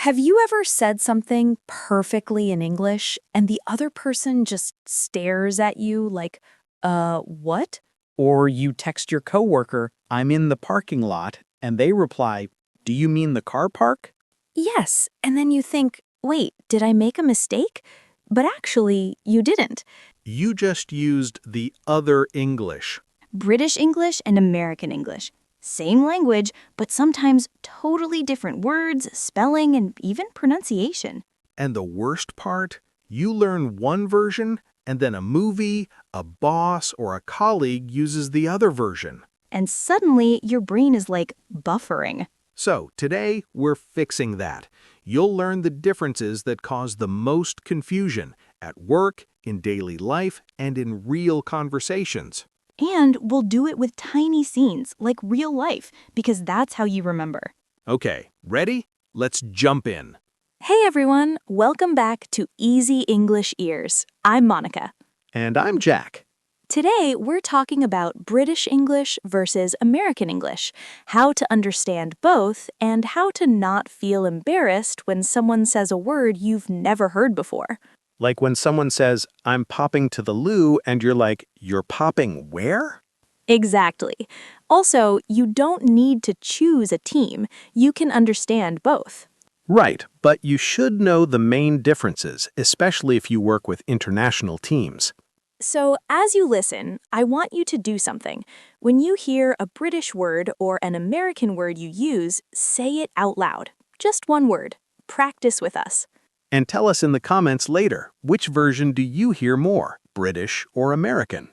Have you ever said something perfectly in English and the other person just stares at you like, what? Or you text your coworker, "I'm in the parking lot," and they reply, "Do you mean the car park?" Yes, and then you think, wait, did I make a mistake? But actually, you didn't. You just used the other English. British English and American English. Same language, but sometimes totally different words, spelling, and even pronunciation. And the worst part? You learn one version, and then a movie, a boss, or a colleague uses the other version. And suddenly, your brain is like buffering. So today, we're fixing that. You'll learn the differences that cause the most confusion at work, in daily life, and in real conversations. And we'll do it with tiny scenes, like real life, because that's how you remember. Okay, ready? Let's jump in. Hey everyone, welcome back to Easy English Ears. I'm Monica. And I'm Jack. Today, we're talking about British English versus American English, how to understand both, and how to not feel embarrassed when someone says a word you've never heard before. Like when someone says, "I'm popping to the loo," and you're like, "You're popping where?" Exactly. Also, you don't need to choose a team. You can understand both. Right, but you should know the main differences, especially if you work with international teams. So, as you listen, I want you to do something. When you hear a British word or an American word you use, say it out loud. Just one word. Practice with us. And tell us in the comments later, which version do you hear more, British or American?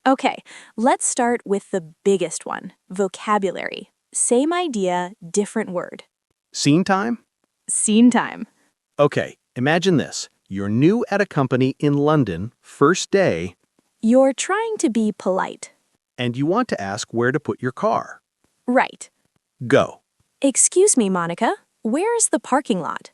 Okay, let's start with the biggest one, vocabulary. Same idea, different word. Scene time? Scene time. Okay, imagine this. You're new at a company in London, first day, You're trying to be polite. and you want to ask where to put your car. Right. Go. Excuse me, Monica, where's the parking lot?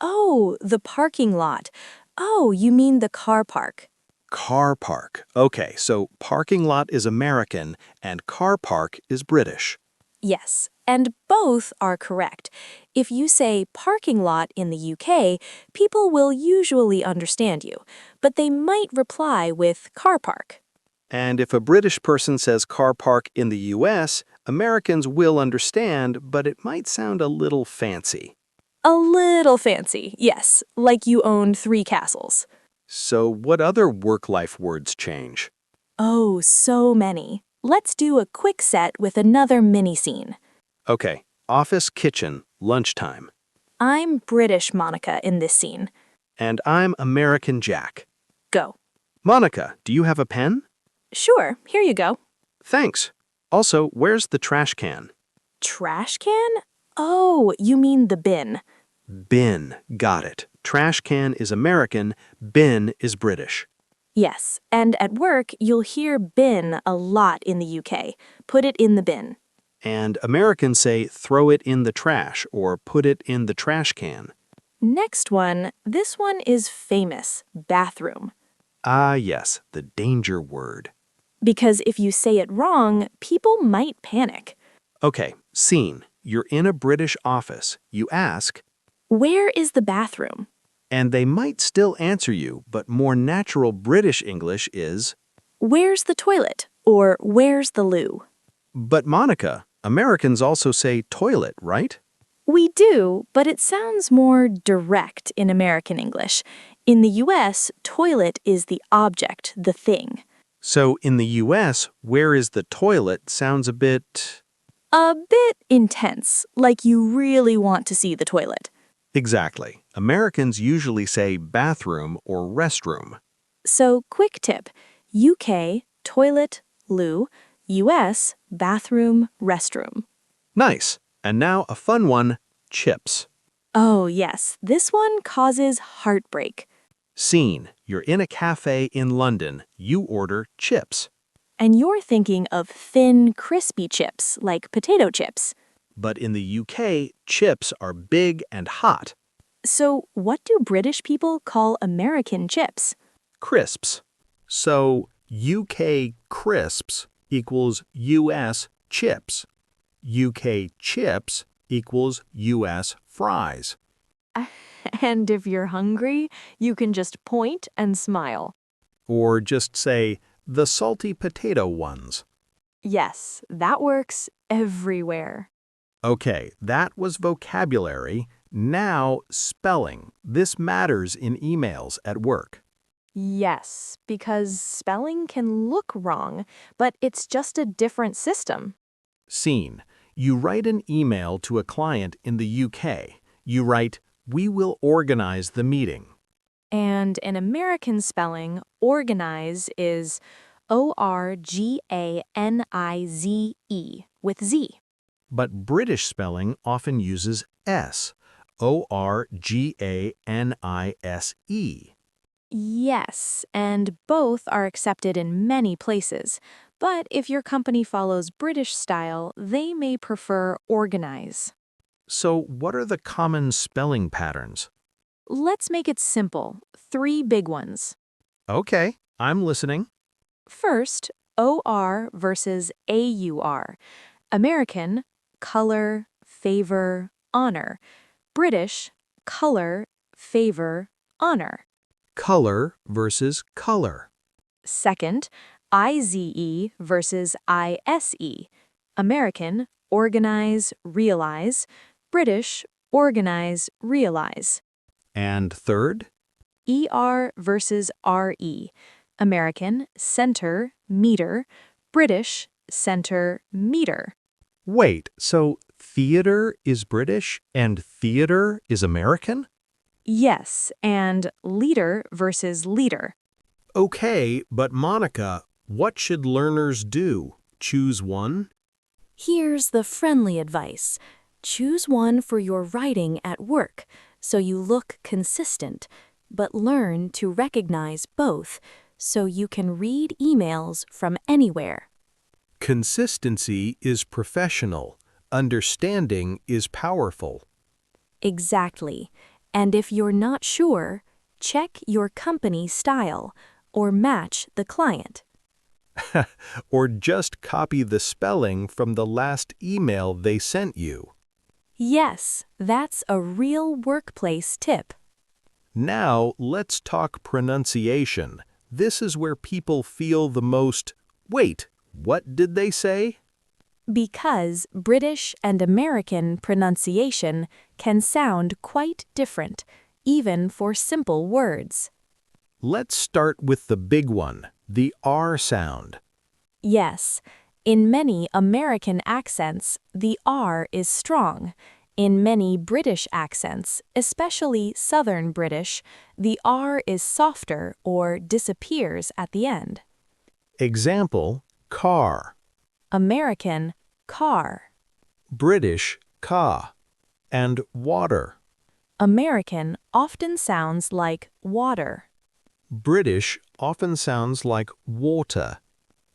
Oh, the parking lot. Oh, you mean the car park. Car park. Okay, so parking lot is American and car park is British. Yes, and both are correct. If you say parking lot in the UK, people will usually understand you, but they might reply with car park. And if a British person says car park in the US, Americans will understand, but it might sound a little fancy. A little fancy, yes, like you own 3 castles. So what other work-life words change? Oh, so many. Let's do a quick set with another mini scene. Okay, office, kitchen, lunchtime. I'm British Monica in this scene. And I'm American Jack. Go. Monica, do you have a pen? Sure, here you go. Thanks. Also, where's the trash can? Trash can? Oh, you mean the bin. Bin. Got it. Trash can is American, bin is British. Yes, and at work, you'll hear bin a lot in the UK. Put it in the bin. And Americans say throw it in the trash or put it in the trash can. Next one, this one is famous, bathroom. Ah, yes, the danger word. Because if you say it wrong, people might panic. Okay, scene. You're in a British office. You ask, Where is the bathroom? and they might still answer you, but more natural British English is, Where's the toilet? Or where's the loo? but Monica, Americans also say toilet, right? We do, but it sounds more direct in American English. In the US, toilet is the object, the thing. So in the US, where is the toilet sounds a bit... A bit intense, like you really want to see the toilet. Exactly. Americans usually say bathroom or restroom. So, quick tip. UK, toilet, loo. US, bathroom, restroom. Nice. And now a fun one, chips. Oh, yes, this one causes heartbreak. Scene. You're in a cafe in London. You order chips. And you're thinking of thin, crispy chips, like potato chips. But in the UK, chips are big and hot. So, what do British people call American chips? Crisps. So UK crisps equals US chips. UK chips equals US fries. And if you're hungry, you can just point and smile. Or just say, the salty potato ones. Yes, that works everywhere. Okay, that was vocabulary. Now, spelling. This matters in emails at work. Yes, because spelling can look wrong, but it's just a different system. Scene. You write an email to a client in the UK. You write, we will organize the meeting. And in American spelling, organize is Organize with Z. But British spelling often uses S, Organise. Yes, and both are accepted in many places. But if your company follows British style, they may prefer organize. So what are the common spelling patterns? Let's make it simple. 3 big ones. Okay, I'm listening. First, OR versus AUR. American, color, favor, honor. British, color, favor, honor. Color versus color. Second, IZE versus ISE. American, organize, realize. British, organize, realize. And third? ER versus RE. American, center, meter. British, center, meter. Wait, so theater is British and theater is American? Yes, and leader versus leader. Okay, but Monica, what should learners do? Choose one? Here's the friendly advice. Choose one for your writing at work so you look consistent, but learn to recognize both so you can read emails from anywhere. Consistency is professional. Understanding is powerful. Exactly. And if you're not sure, check your company style or match the client. Or just copy the spelling from the last email they sent you. Yes, that's a real workplace tip. Now, let's talk pronunciation. This is where people feel the most, wait, what did they say? Because British and American pronunciation can sound quite different, even for simple words. Let's start with the big one, the R sound. Yes, in many American accents, the R is strong. In many British accents, especially Southern British, the R is softer or disappears at the end. Example, car. American, car. British, ka. And water. American often sounds like water. British often sounds like water.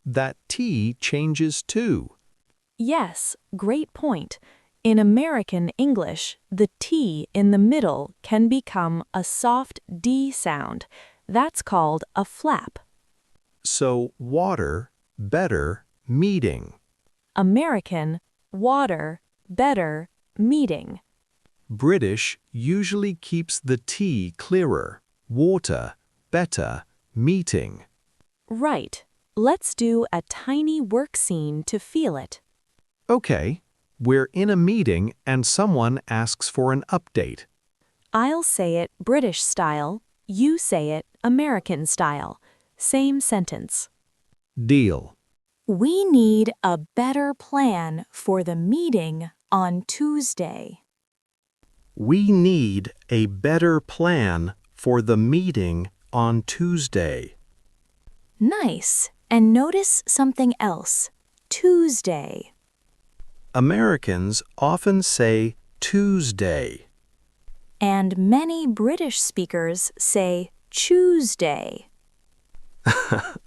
That T changes too. Yes, great point. In American English, the T in the middle can become a soft D sound. That's called a flap. So water, better, meeting. American, water, better, meeting. British usually keeps the T clearer. Water, better, meeting. Right. Let's do a tiny work scene to feel it. Okay, we're in a meeting and someone asks for an update. I'll say it British style, you say it American style. Same sentence. Deal. We need a better plan for the meeting on Tuesday. We need a better plan for the meeting on Tuesday. Nice. And notice something else. Tuesday. Americans often say Tuesday. And many British speakers say Tuesday.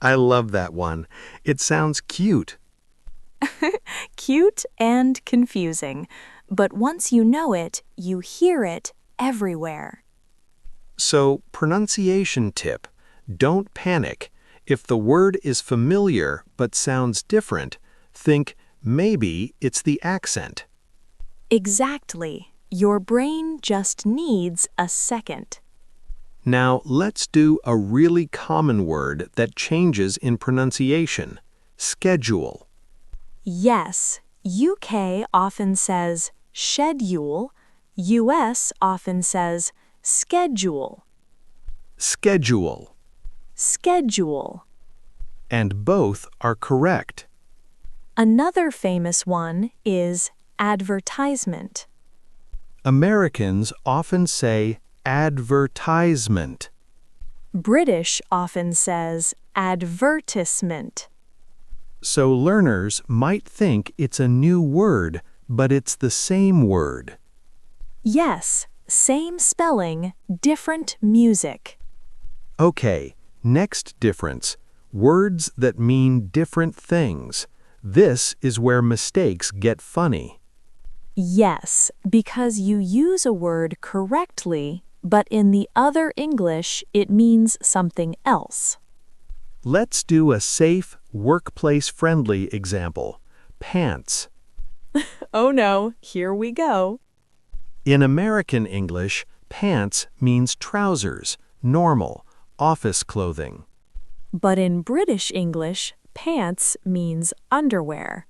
I love that one. It sounds cute. Cute and confusing. But once you know it, you hear it everywhere. So, pronunciation tip. Don't panic. If the word is familiar but sounds different, think maybe it's the accent. Exactly. Your brain just needs a second. Now, let's do a really common word that changes in pronunciation. Schedule. Yes, UK often says schedule, US often says schedule. Schedule. Schedule. And both are correct. Another famous one is advertisement. Americans often say advertisement. British often says advertisement. So learners might think it's a new word, but it's the same word. Yes, same spelling, different music. Okay, next difference. Words that mean different things. This is where mistakes get funny. Yes, because you use a word correctly, but in the other English it means something else. Let's do a safe, workplace-friendly example. Pants. Oh no, here we go. In American English, pants means trousers, normal, office clothing. But in British English, pants means underwear.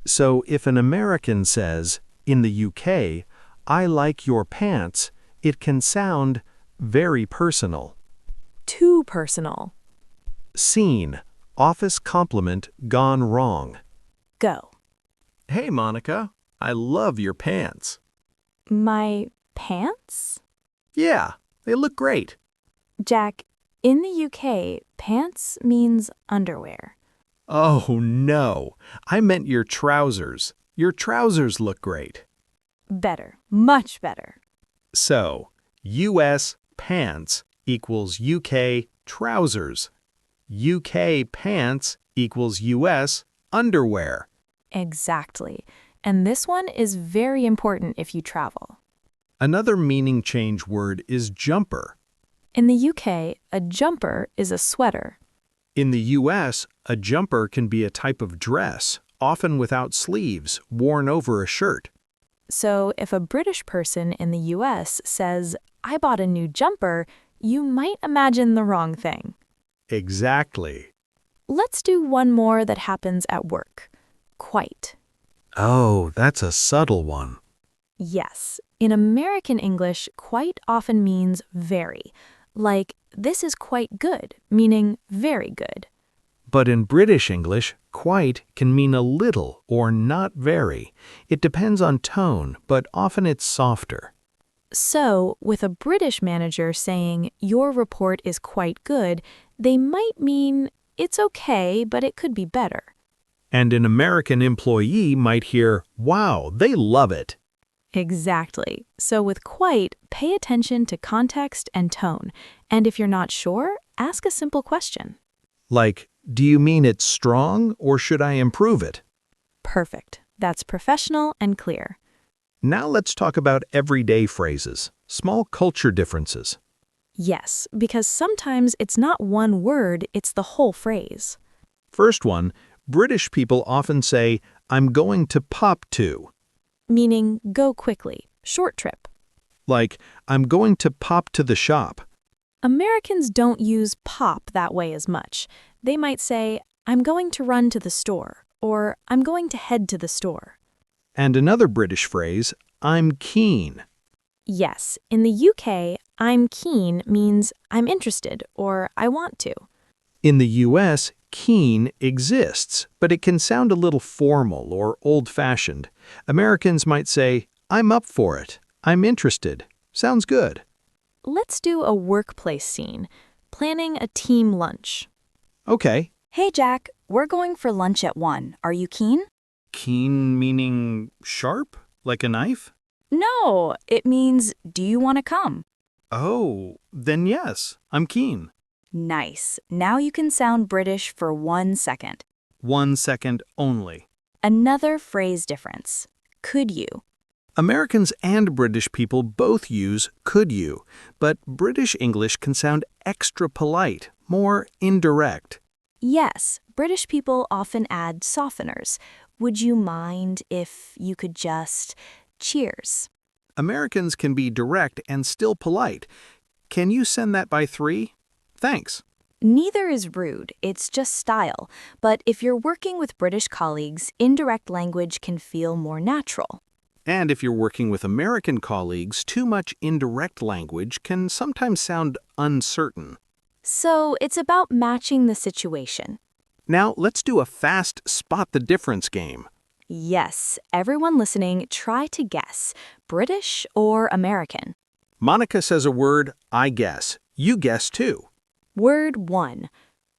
So if an American says, in the UK, I like your pants, it can sound very personal. Too personal. Scene, office compliment gone wrong. Go. Hey, Monica, I love your pants. My pants? Yeah, they look great. Jack, in the UK, pants means underwear. Oh, no, I meant your trousers. Your trousers look great. Better, much better. So, US pants equals UK trousers. UK pants equals US underwear. Exactly. And this one is very important if you travel. Another meaning change word is jumper. In the UK, a jumper is a sweater. In the US, a jumper can be a type of dress, often without sleeves, worn over a shirt. So if a British person in the US says, I bought a new jumper, you might imagine the wrong thing. Exactly. Let's do one more that happens at work. Quite. Oh, that's a subtle one. Yes, in American English, quite often means very. Like, this is quite good, meaning very good. But in British English, quite can mean a little or not very. It depends on tone, but often it's softer. So, with a British manager saying, your report is quite good, they might mean, it's okay, but it could be better. And an American employee might hear, wow, they love it. Exactly. So with quite, pay attention to context and tone. And if you're not sure, ask a simple question. Like, do you mean it's strong or should I improve it? Perfect. That's professional and clear. Now let's talk about everyday phrases, small culture differences. Yes, because sometimes it's not one word, it's the whole phrase. First one, British people often say, I'm going to pop to. Meaning go quickly, short trip. Like, I'm going to pop to the shop. Americans don't use pop that way as much. They might say, I'm going to run to the store, or I'm going to head to the store. And another British phrase, I'm keen. Yes, in the UK, I'm keen means I'm interested or I want to. In the US, keen exists, but it can sound a little formal or old-fashioned. Americans might say, I'm up for it. I'm interested. Sounds good. Let's do a workplace scene, planning a team lunch. Okay. Hey, Jack, we're going for lunch at 1. Are you keen? Keen meaning sharp? Like a knife? No, it means, do you want to come? Oh, then yes, I'm keen. Nice. Now you can sound British for 1 second. 1 second only. Another phrase difference. Could you? Americans and British people both use could you, but British English can sound extra polite, more indirect. Yes, British people often add softeners. Would you mind if you could just... Cheers. Americans can be direct and still polite. Can you send that by 3? Thanks. Neither is rude, it's just style. But if you're working with British colleagues, indirect language can feel more natural. And if you're working with American colleagues, too much indirect language can sometimes sound uncertain. So it's about matching the situation. Now, let's do a fast spot the difference game. Yes, everyone listening, try to guess. British or American? Monica says a word, I guess. You guess too. Word 1.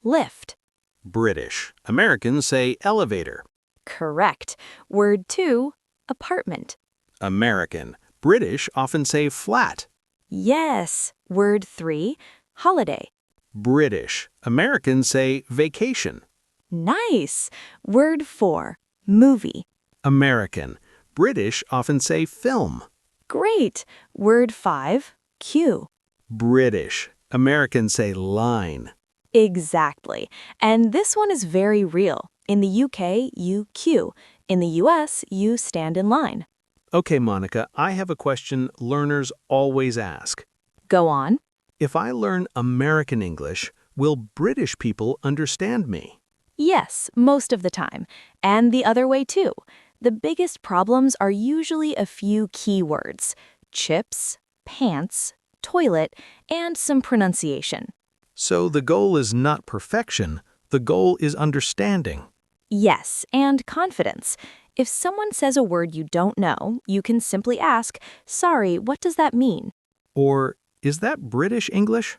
Lift. British. Americans say elevator. Correct. Word 2. Apartment. American. British often say flat. Yes. Word 3. Holiday. British. Americans say vacation. Nice. Word 4. Movie. American. British often say film. Great. Word 5. Queue. British. Americans say line. Exactly. And this one is very real. In the UK, you queue. In the US, you stand in line. Okay, Monica, I have a question learners always ask. Go on. If I learn American English, will British people understand me? Yes, most of the time. And the other way too. The biggest problems are usually a few key words: chips, pants, toilet, and some pronunciation. So the goal is not perfection, the goal is understanding. Yes, and confidence. If someone says a word you don't know, you can simply ask, "Sorry, what does that mean?" Or, is that British English?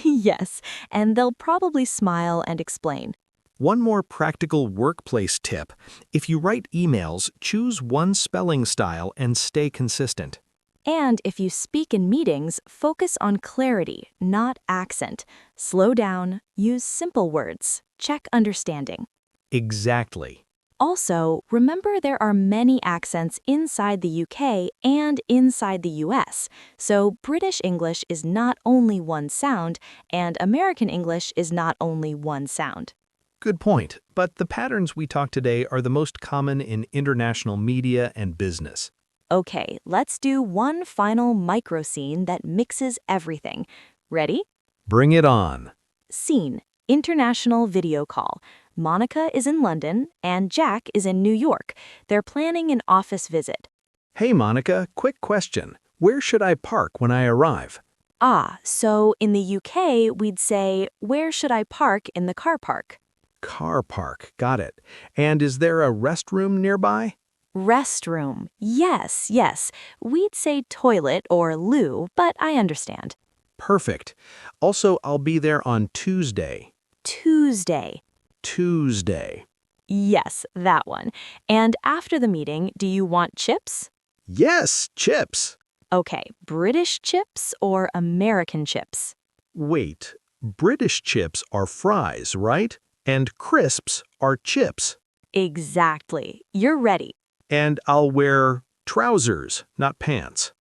Yes, and they'll probably smile and explain. One more practical workplace tip. If you write emails, choose one spelling style and stay consistent. And if you speak in meetings, focus on clarity, not accent. Slow down, use simple words, check understanding. Exactly. Also, remember there are many accents inside the UK and inside the US, so British English is not only one sound, and American English is not only one sound. Good point, but the patterns we talked today are the most common in international media and business. Okay, let's do one final micro scene that mixes everything. Ready? Bring it on. Scene: international video call. Monica is in London and Jack is in New York. They're planning an office visit. Hey Monica, quick question. Where should I park when I arrive? So in the UK, we'd say, "Where should I park in the car park?" Car park, got it. And is there a restroom nearby? Restroom. Yes, yes. We'd say toilet or loo, but I understand. Perfect. Also, I'll be there on Tuesday. Tuesday. Tuesday. Yes, that one. And after the meeting, do you want chips? Yes, chips. Okay, British chips or American chips? Wait, British chips are fries, right? And crisps are chips. Exactly. You're ready. And I'll wear trousers, not pants.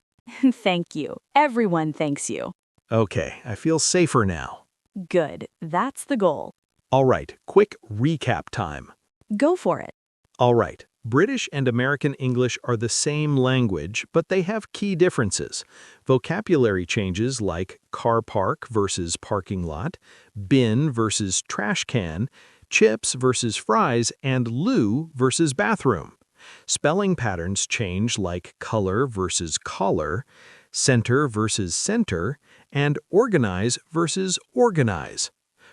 Thank you. Everyone thanks you. Okay, I feel safer now. Good. That's the goal. All right, quick recap time. Go for it. All right, British and American English are the same language, but they have key differences. Vocabulary changes like car park versus parking lot, bin versus trash can, chips versus fries, and loo versus bathroom. Spelling patterns change like color versus collar, center versus center, and organize versus organize.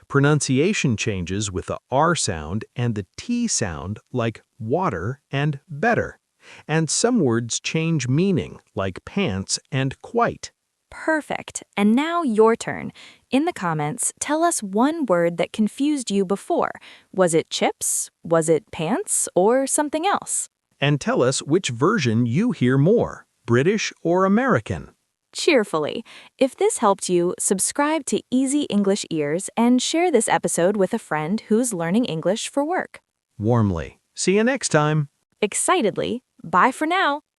Pronunciation changes with the R sound and the T sound like water and better. And some words change meaning like pants and quite. Perfect. And now your turn. In the comments, tell us one word that confused you before. Was it chips? Was it pants? Or something else? And tell us which version you hear more, British or American. Cheerfully. If this helped you, subscribe to Easy English Ears and share this episode with a friend who's learning English for work. Warmly. See you next time. Excitedly, bye for now.